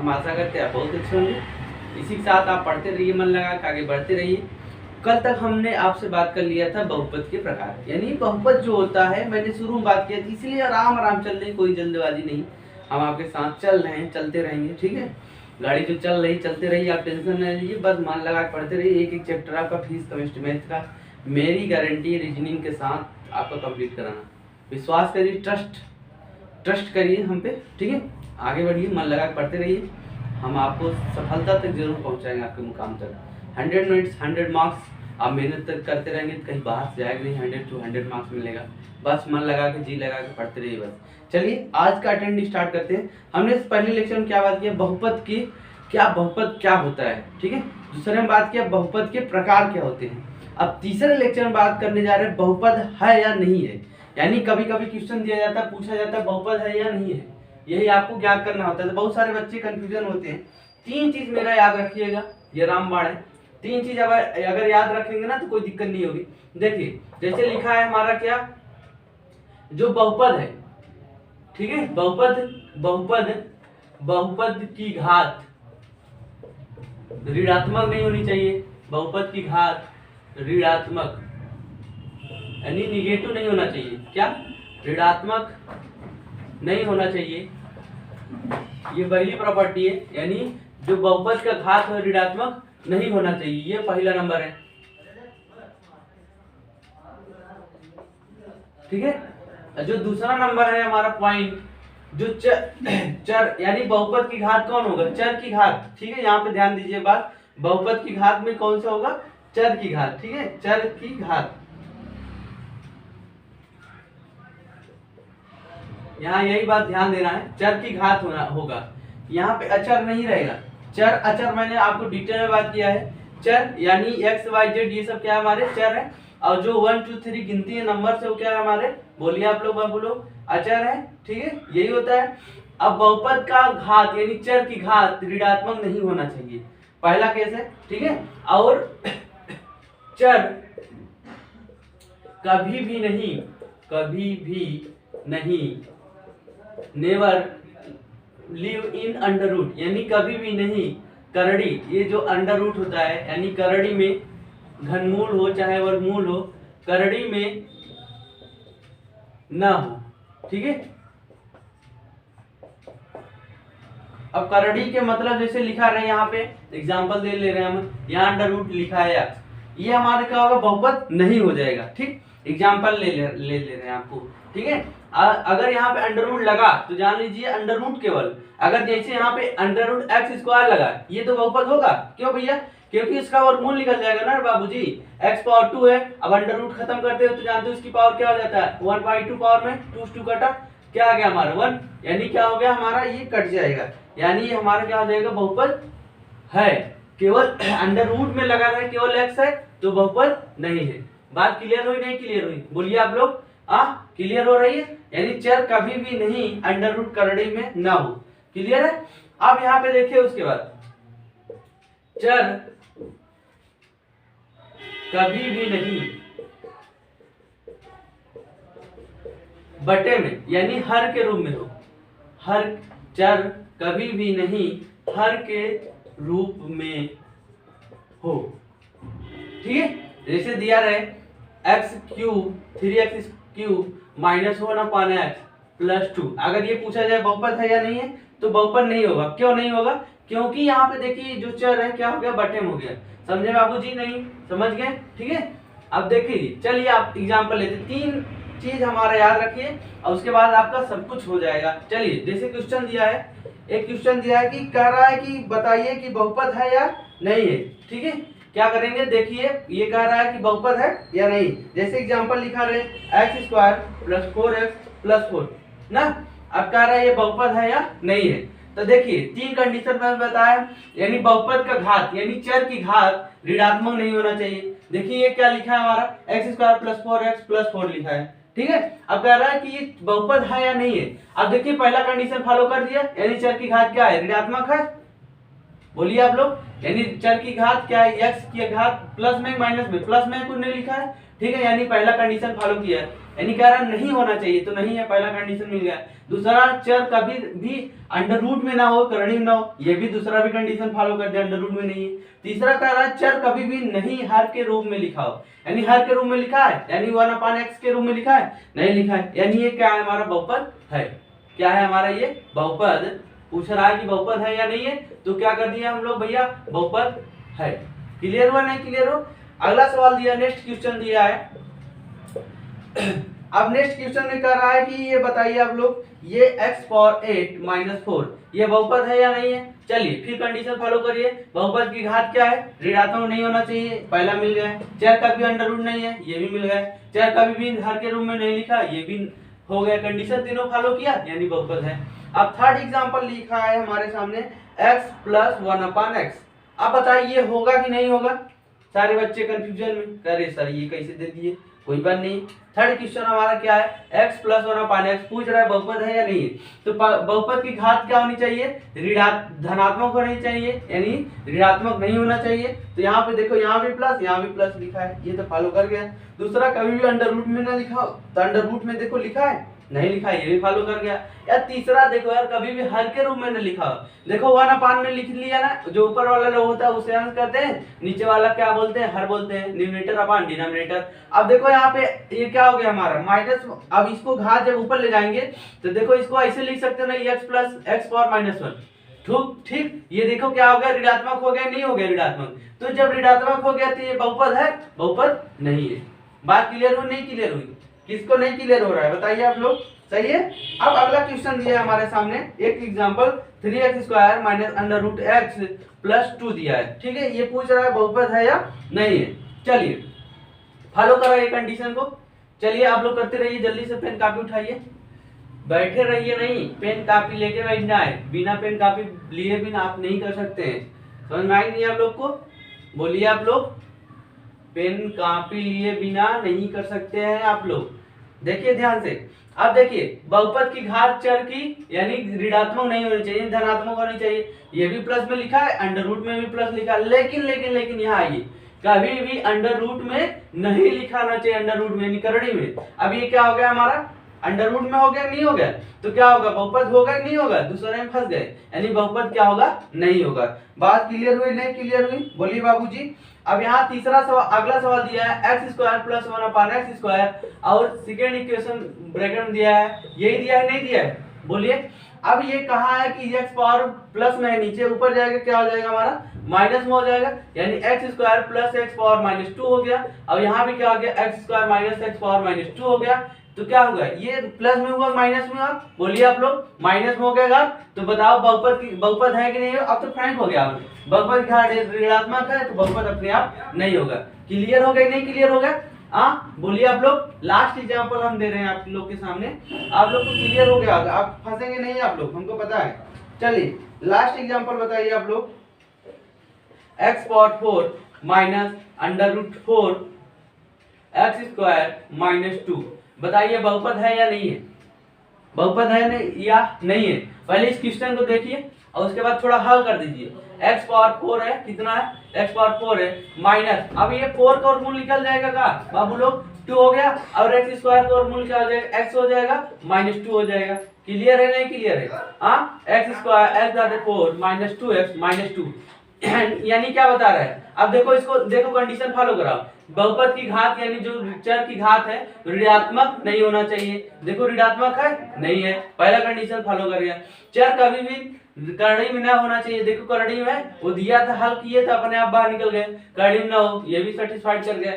हम आशा करते हैं आप बहुत अच्छे होंगे। इसी के साथ आप पढ़ते रहिए, मन लगा के आगे बढ़ते रहिए। कल तक हमने आपसे बात कर लिया था बहुपद के प्रकार, यानी बहुपद जो होता है मैंने शुरू में बात किया थी, इसलिए आराम आराम चल रही, कोई जल्दबाजी नहीं। हम आपके साथ चल रहे हैं, चलते रहेंगे, ठीक है। गाड़ी जो चल रही चलते रहिए, आप टेंशन नहीं लीजिए, बस मन लगा के पढ़ते रहिए। एक एक चैप्टर आपका फीस केमिस्ट्री मैथ का मेरी गारंटी रीजनिंग के साथ आपका कंप्लीट कराना। विश्वास करिए, ट्रस्ट करिए हम पे, ठीक है। आगे बढ़िए, मन लगा के पढ़ते रहिए, हम आपको सफलता तक जरूर पहुंचाएंगे, आपके मुकाम तक। 100 मिनट्स 100 मार्क्स, आप मेहनत तक करते रहेंगे तो कहीं बाहर से जाएगा नहीं, 100 to 100 मार्क्स मिलेगा। बस मन लगा के जी लगा के पढ़ते रहिए बस। चलिए आज का अटेंड स्टार्ट करते हैं। हमने इस पहले लेक्चर में क्या बात किया, बहुपद की बहुपद क्या होता है, ठीक है। दूसरे में बात किया बहुपद के प्रकार क्या होते हैं। अब तीसरे लेक्चर में बात करने जा रहे हैं बहुपद है या नहीं है, यानी कभी कभी क्वेश्चन दिया जाता है, पूछा जाता है बहुपद है या नहीं है, यही आपको ज्ञात करना होता है। तो बहुत सारे बच्चे कंफ्यूजन होते हैं। 3 चीज मेरा याद रखिएगा, ये रामबाण है। 3 चीज अगर याद रखेंगे ना तो कोई दिक्कत नहीं होगी। देखिए जैसे लिखा है हमारा क्या, जो बहुपद है, ठीक है, बहुपद की घात ऋणात्मक नहीं होनी चाहिए। बहुपद की घात ऋणात्मक यानी निगेटिव नहीं होना चाहिए, क्या ऋणात्मक नहीं होना चाहिए। ये पहली प्रॉपर्टी है, यानी जो बहुपद का घात है ऋणात्मक नहीं होना चाहिए, ये पहला नंबर है, ठीक है। जो दूसरा नंबर है हमारा पॉइंट, जो चर यानी बहुपद की घात कौन होगा, चर की घात, ठीक है। यहाँ पे ध्यान दीजिए बात, बहुपद की घात में कौन सा होगा, चर की घात, ठीक है, चर की घात। यहाँ यही बात ध्यान देना है, चर की घात होगा, यहाँ पे अचर नहीं रहेगा। चर अचर मैंने आपको डिटेल में बात किया है। चर यानी x y z ये सब क्या है, हमारे चर है। और जो 1 2 3 गिनती है नंबर से, वो क्या है हमारे, बोलिए आप लोग, बोलो, अचर है, ठीक है, यही होता है। अब बहुपद का घात यानी चर की घात ऋणात्मक नहीं होना चाहिए, पहला केस है, ठीक है। और चर कभी भी नहीं never live in under root, यानी कभी भी नहीं करड़ी, ये जो अंडर रूट होता है यानी करड़ी में घनमूल हो चाहे वर्गमूल हो, करड़ी में ना हो, ठीक है। अब करड़ी के मतलब जैसे लिखा रहे यहाँ पे एग्जांपल दे ले रहे हैं हम, यहाँ अंडर रूट लिखा है x, ये हमारे क्या होगा, बहुपद नहीं हो जाएगा, ठीक। एग्जांपल ले रहे हैं आपको, ठीक है। अगर यहाँ पे अंडर रूट लगा तो जान लीजिए अंडर रूट केवल, अगर जैसे यहाँ पे अंडर रूट एक्स स्क्वायर लगा, ये तो बहुपद होगा, क्यों भैया, क्योंकि इसका वर्गमूल निकल जाएगा ना बाबूजी, x पावर 2 है। अब अंडर रूट खत्म करते हो तो जानते हो इसकी पावर क्या हो जाता है, 1/2 पावर में 2 से 2 कटा, क्या आ गया हमारा 1, यानी क्या हो गया हमारा, ये कट जाएगा, यानी ये हमारा क्या हो जाएगा, बहुपद है। केवल अंडर रूट में लगा रहे केवल x है तो बहुपद नहीं है। बात क्लियर हुई नहीं क्लियर हुई, बोलिए आप लोग, क्लियर हो रही है, यानी चर कभी भी नहीं अंडर रूट करड़ी में ना हो, क्लियर है। अब यहाँ पे देखिए उसके बाद, चर कभी भी नहीं बटे में यानी हर के रूप में हो, हर चर कभी भी नहीं हर के रूप में हो, ठीक है। जैसे दिया रहे x³ 3x³ minus 1/x plus 2, अगर ये पूछा जाए बहुपद है या नहीं है तो बहुपद नहीं होगा। क्यों नहीं होगा, क्योंकि यहाँ पे देखिए जो चर है क्या हो गया, बटे में हो गया। समझे बाबूजी, नहीं समझ गए, ठीक है। अब देखिए चलिए आप एग्जांपल लेते, 3 चीज हमारा याद रखिए और उसके बाद आपका सब कुछ हो जाएगा। चलिए जैसे क्वेश्चन दिया है, एक क्वेश्चन दिया है कि कह रहा है कि बताइए कि बहुपद है या नहीं है, ठीक है। क्या करेंगे, देखिए ये कह रहा है कि बहुपद है या नहीं। जैसे एग्जांपल लिखा रहे x² + 4x + 4 ना, अब कह रहा है ये बहुपद है या नहीं है। तो देखिए 3 कंडीशन मैंने बताया, यानी बहुपद का घात यानी चर की घात ऋणात्मक नहीं होना चाहिए। देखिए ये क्या लिखा है हमारा, x² + 4x + 4 लिखा है, ठीक है। अब कह रहा है कि ये बहुपद है या नहीं है। अब देखिए पहला कंडीशन फॉलो कर दिया, यानी चर की घात क्या है, ऋणात्मक है, बोलिए आप लोग, यानी चर की घात क्या है, x की घात प्लस में माइनस में, प्लस में कुछ नहीं लिखा है, ठीक है, यानी पहला कंडीशन फॉलो किया, यानी कह रहा नहीं होना चाहिए तो नहीं है, पहला कंडीशन मिल गया। दूसरा, चर कभी भी अंडर रूट में ना हो, करणी में ना हो, ये भी दूसरा भी कंडीशन फॉलो कर दिया, अंडर रूट में नहीं है। तीसरा कह रहा है चर कभी भी नहीं हर के रूप में लिखा हो, यानी हर के रूप में लिखा है, यानी 1/x के रूप में लिखा है, नहीं लिखा है, यानी ये क्या है, हमारा बहुपद है। क्या है हमारा ये बहुपद, पूछ रहा है कि बहुपद है या नहीं है, तो क्या कर दिया हम लोग भैया, बहुपद है। क्लियर हुआ नहीं क्लियर हो? अगला सवाल दिया, नेक्स्ट क्वेश्चन दिया है। अब नेक्स्ट क्वेश्चन में कर रहा है कि ये बताइए आप लोग, ये x पावर 8 - 4 ये बहुपद है या नहीं है। चलिए फिर कंडीशन फॉलो करिए, बहुपद की घात क्या है, ऋणात्मक नहीं होना चाहिए, पहला मिल गया। चर कभी अंडर रूट नहीं है, ये भी मिल गया। चर कभी भी हर के रूप में नहीं लिखा, ये भी हो गया। कंडीशन तीनों फॉलो किया, यानी बहुपद है। अब थर्ड एग्जांपल लिखा है हमारे सामने, x + 1/x। अब बताइए होगा कि नहीं होगा। सारे बच्चे कंफ्यूजन में कह रहे सर ये कैसे दे दिए, कोई बात नहीं। थर्ड क्वेश्चन हमारा क्या है, x + 1/x पूछ रहा है बहुपद है या नहीं है। तो बहुपद की घात क्या होनी चाहिए, धनात्मक होनी चाहिए, यानी ऋणात्मक नहीं होना चाहिए। तो यहाँ पे देखो, यहाँ भी प्लस, यहाँ भी प्लस लिखा है, ये तो फॉलो कर गया। दूसरा, कभी भी अंडर रूट में ना लिखा हो, तो अंडर रूट में देखो लिखा है, नहीं लिखा, ये भी फॉलो कर गया। या तीसरा देखो यार, कभी भी हर के रूप में न लिखा हो, देखो 1/, में लिख लिया ना, जो ऊपर वाला लोग होता है उसे अंश करते हैं, नीचे वाला क्या बोलते हैं, हर बोलते हैं, न्यूमरेटर अपॉन डिनोमिनेटर। अब देखो यहाँ पे ये क्या हो गया हमारा माइनस, अब इसको घात जब ऊपर ले जाएंगे तो देखो इसको ऐसे लिख सकते हो ना, x + x पावर -1। ठीक, ये देखो क्या हो गया, ऋणात्मक हो गया, नहीं हो गया ऋणात्मक। तो जब ऋणात्मक हो गया तो ये बहुपद है, बहुपद नहीं है। बात क्लियर हुई नहीं क्लियर हुई, किसको नहीं क्लियर हो रहा है बताइए आप लोग, सही है। अब अगला क्वेश्चन दिया है हमारे सामने, एक एग्जांपल 3x² - √x + 2 दिया है, ठीक है। ये पूछ रहा है बहुपद है या नहीं है। चलिए फॉलो कराइए कंडीशन को। चलिए आप लोग करते रहिए, जल्दी से पेन कापी उठाइए, बैठे रहिए नहीं, पेन कापी लेके बैठना है, बिना पेन कापी लिए बिना आप नहीं कर सकते हैं। समझ में आई नहीं आप लोग को, बोलिए आप लोग, पेन कापी लिए बिना नहीं कर सकते हैं आप लोग। देखिए ध्यान से, अब देखिए बहुपद की घात चर की यानी ऋणात्मक नहीं होनी चाहिए, धनात्मक होनी चाहिए। ये भी प्लस में लिखा है, अंडर रूट में भी प्लस लिखा है, लेकिन लेकिन लेकिन यहाँ आइए, कभी भी अंडर रूट में नहीं लिखाना चाहिए, अंडर रूट में यानी करड़ी में। अब ये क्या हो गया हमारा, अंडर रूट में हो गया नहीं हो गया, तो क्या होगा, बहुपद होगा नहीं होगा, दूसरे में फंस गए, यानी बहुपद क्या होगा, नहीं होगा। बात क्लियर हुई नहीं क्लियर हुई, बोलिए बाबूजी। अब यहाँ तीसरा सवाल, अगला सवाल दिया है x² + 1/x², और सेकेंड इक्वेशन ब्रैकेट में दिया है, यही दिया है नहीं दिया है, बोलिए। अब ये कहा है कि x पावर प्लस में है, नीचे ऊपर जाएगा क्या हो जाएगा हमारा, माइनस में हो जाएगा, यानी x² + x पावर -2 हो गया। और यहाँ भी क्या हो गया, x² - x पावर -2 हो गया। तो क्या होगा, ये प्लस में हुआ माइनस में हुआ, बोलिए आप लोग, माइनस में हो गया। तो बताओ बहुपद है कि नहीं है। अब तो फ्रैंक हो गया, बहुपद का ऋणात्मक है तो बहुपद अपने आप नहीं होगा। क्लियर हो गया नहीं क्लियर हो गया, हाँ बोलिए आप लोग। लास्ट एग्जांपल हम दे रहे हैं आप लोग के सामने, आप लोग को क्लियर हो गया, आप फंसेंगे नहीं आप लोग, हमको पता है। चलिए लास्ट एग्जांपल बताइए आप लोग, x पावर 4 -√4 x² - 2, बताइए बहुपद है या नहीं है, बहुपद है नहीं या नहीं है। पहले इस क्वेश्चन को देखिए और उसके बाद थोड़ा हल कर दीजिए। x पावर 4 है, कितना है, x पावर 4 है माइनस, अब ये 4 का वर्गमूल निकल जाएगा का बाबू लोग, 2 हो गया, और x² का वर्गमूल क्या हो जाएगा, x हो जाएगा, -2 हो जाएगा। क्लियर है नहीं क्लियर है, हाँ, x² x 4 - 2x - 2 यानी क्या बता रहा है। अब देखो इसको, देखो कंडीशन फॉलो कराओ, बहुपद की घात यानी जो चर की घात है ऋणात्मक नहीं होना चाहिए, देखो ऋणात्मक है नहीं है, पहला कंडीशन फॉलो कर गया। चर कभी भी करड़ी में ना होना चाहिए, देखो करड़ी में वो दिया था, हल किए थे, अपने आप बाहर निकल गए, करड़ी में ना हो, ये भी सेटिस्फाइड कर गया।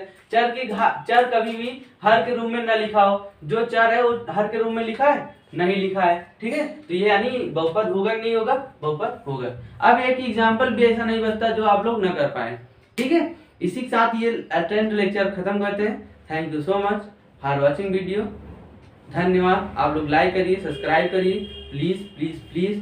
चर कभी भी हर के रूप में ना लिखा हो, जो चर है वो हर के रूप में लिखा है, नहीं लिखा है, ठीक है। तो ये यानी बहुपद होगा नहीं होगा, बहुपद होगा। अब एक एग्जांपल भी ऐसा नहीं बनता जो आप लोग ना कर पाए, ठीक है। इसी के साथ ये अटेंड लेक्चर खत्म करते हैं। Thank you so much for watching video, धन्यवाद। आप लोग लाइक करिए, सब्सक्राइब करिए, प्लीज प्लीज प्लीज।